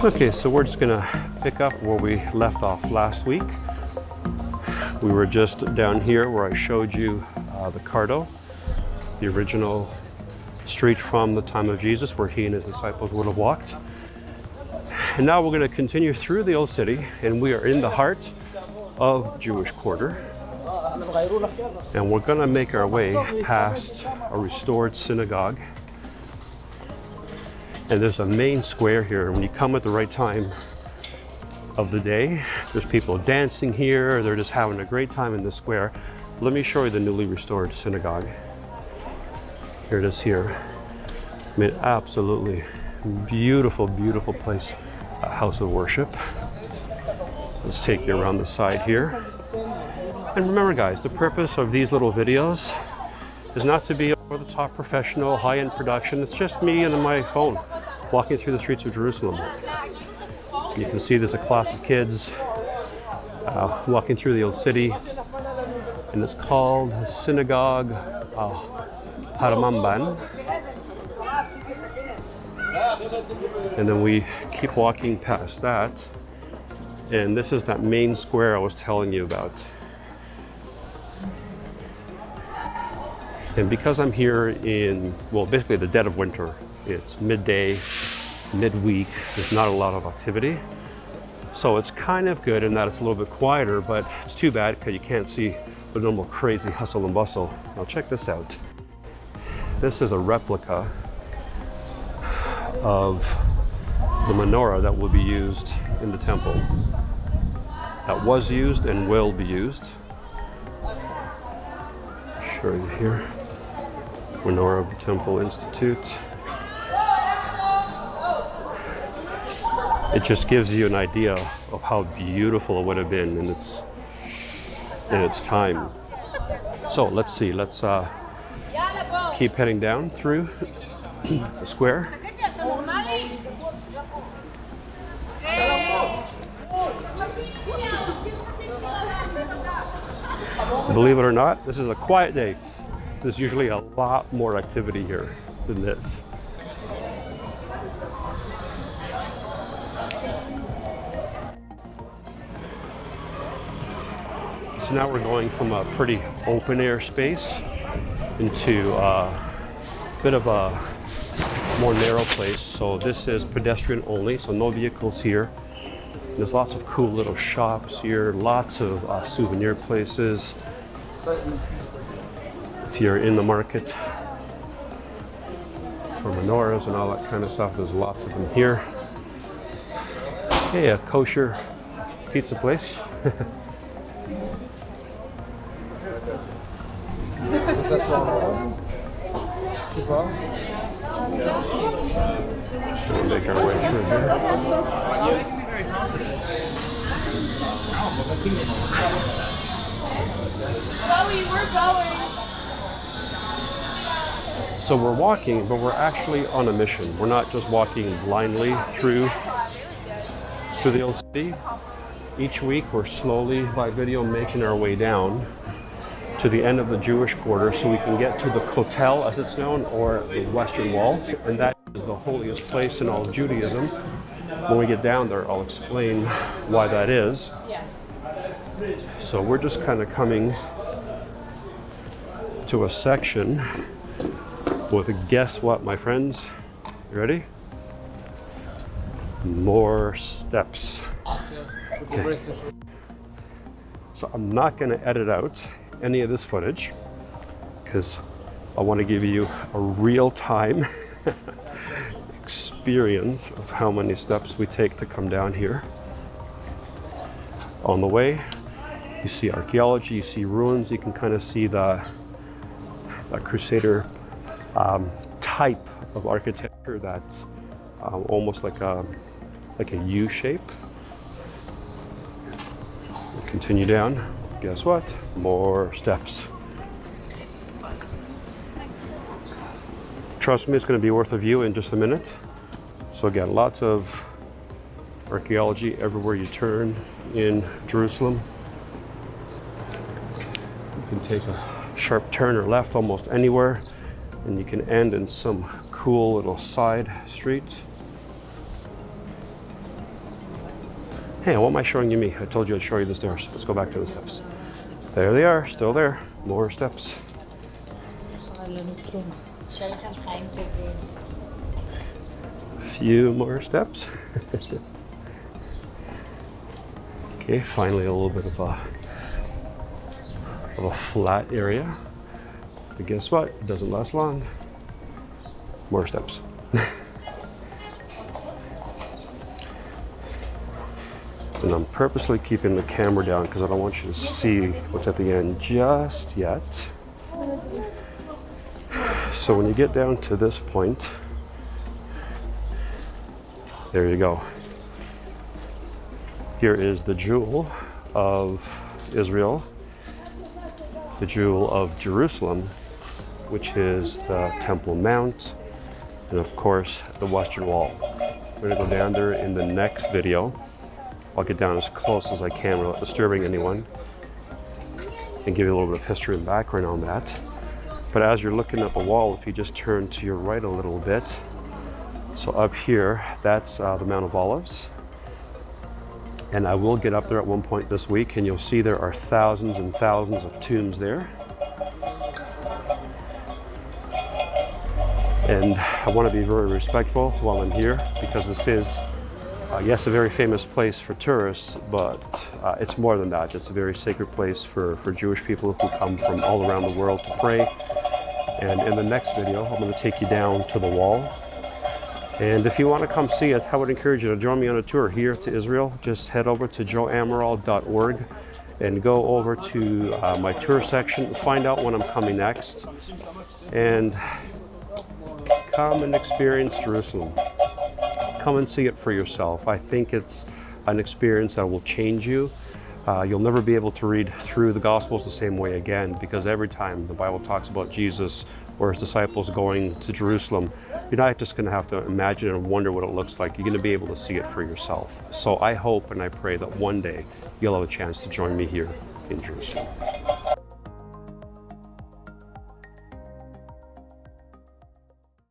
Okay, so we're just gonna pick up where we left off last week. We were just down here where I showed you the Cardo, the original street from the time of Jesus where he and his disciples would have walked. And now we're going to continue through the old city, and we are in the heart of Jewish Quarter. And we're going to make our way past a restored synagogue. And there's a main square here. When you come at the right time of the day, there's people dancing here. They're just having a great time in the square. Let me show you the newly restored synagogue. Here it is here. I mean, absolutely beautiful, beautiful place, a house of worship. Let's take you around the side here. And remember guys, the purpose of these little videos is not to be over the top professional, high-end production. It's just me and my phone walking through the streets of Jerusalem. You can see there's a class of kids walking through the old city, and it's called the Synagogue Haramamban. And then we keep walking past that, and this is that main square I was telling you about. And because I'm here in, well, basically the dead of winter, it's midday, midweek, there's not a lot of activity. So it's kind of good in that it's a little bit quieter, but it's too bad because you can't see the normal crazy hustle and bustle. Now check this out. This is a replica of the menorah that will be used in the temple. That was used and will be used. Show you here. Menorah of the Temple Institute. It just gives you an idea of how beautiful it would have been in its time. So let's see, let's keep heading down through the square. Believe it or not, this is a quiet day. There's usually a lot more activity here than this. So now we're going from a pretty open air space into a bit of a more narrow place. So this is pedestrian only, so no vehicles here. There's lots of cool little shops here, lots of souvenir places. If you're in the market for menorahs and all that kind of stuff, there's lots of them here. Hey, a kosher pizza place. Is that so? We'll make our way through here. We're going. So we're walking, but we're actually on a mission. We're not just walking blindly through the old city. Each week we're slowly, by video, making our way down to the end of the Jewish Quarter so we can get to the Kotel, as it's known, or the Western Wall. And that is the holiest place in all of Judaism. When we get down there, I'll explain why that is. So we're just kind of coming to a section with a guess what, my friends? You ready? More steps. Okay. So I'm not going to edit out any of this footage because I want to give you a real-time experience of how many steps we take to come down here. On the way, you see archaeology, you see ruins, you can kind of see the Crusader type of architecture that's almost like a U shape. We'll continue down. Guess what? More steps. Trust me, it's going to be worth a view in just a minute. So again, lots of archaeology everywhere you turn in Jerusalem. You can take a sharp turn or left almost anywhere, and you can end in some cool little side street. Hey, what am I showing you me? I told you I'd show you the stairs. Let's go back to the steps. There they are, still there. More steps. A few more steps. Okay, finally a little bit of a flat area. But guess what? It doesn't last long. More steps. And I'm purposely keeping the camera down because I don't want you to see what's at the end just yet. So when you get down to this point, there you go. Here is the jewel of Israel, the jewel of Jerusalem, which is the Temple Mount, and of course the Western Wall. We're gonna go down there in the next video. I'll get down as close as I can without disturbing anyone and give you a little bit of history and background on that. But as you're looking at the wall, if you just turn to your right a little bit, so up here, that's the Mount of Olives. And I will get up there at one point this week and you'll see there are thousands and thousands of tombs there. And I want to be very respectful while I'm here because this is yes, a very famous place for tourists, but it's more than that. It's a very sacred place for Jewish people who come from all around the world to pray. And in the next video, I'm going to take you down to the wall. And if you want to come see it, I would encourage you to join me on a tour here to Israel. Just head over to joeamaral.org and go over to my tour section, find out when I'm coming next, and come and experience Jerusalem. Come and see it for yourself. I think it's an experience that will change you. You'll never be able to read through the Gospels the same way again, because every time the Bible talks about Jesus or his disciples going to Jerusalem, you're not just going to have to imagine and wonder what it looks like. You're going to be able to see it for yourself. So I hope and I pray that one day you'll have a chance to join me here in Jerusalem.